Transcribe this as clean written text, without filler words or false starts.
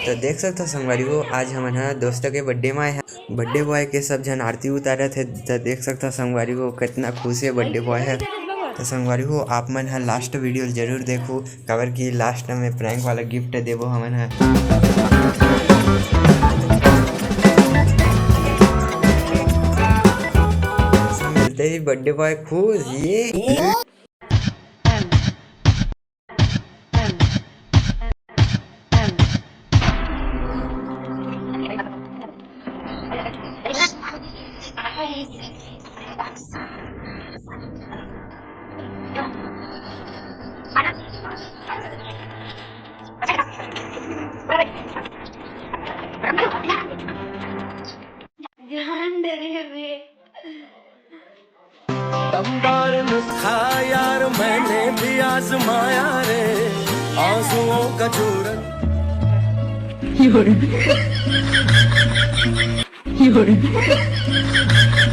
तो देख सकते हो संगवारी हो, आज हमन हा दोस्तों के बर्थडे में आए हैं। बर्थडे बॉय के सब जन आरती उतारे थे। तो देख सकते हो संगवारी हो कितना खुश है बर्थडे बॉय है। तो संगवारी हो आप मन हा लास्ट वीडियो जरूर देखो, कवर की लास्ट में प्रैंक वाला गिफ्ट देवो हमन हा। मिलते ही बर्थडे बॉय खुश ये दमदार नुस्खा यार मैंने भी आजमाया रे, आंसुओं का चूरन।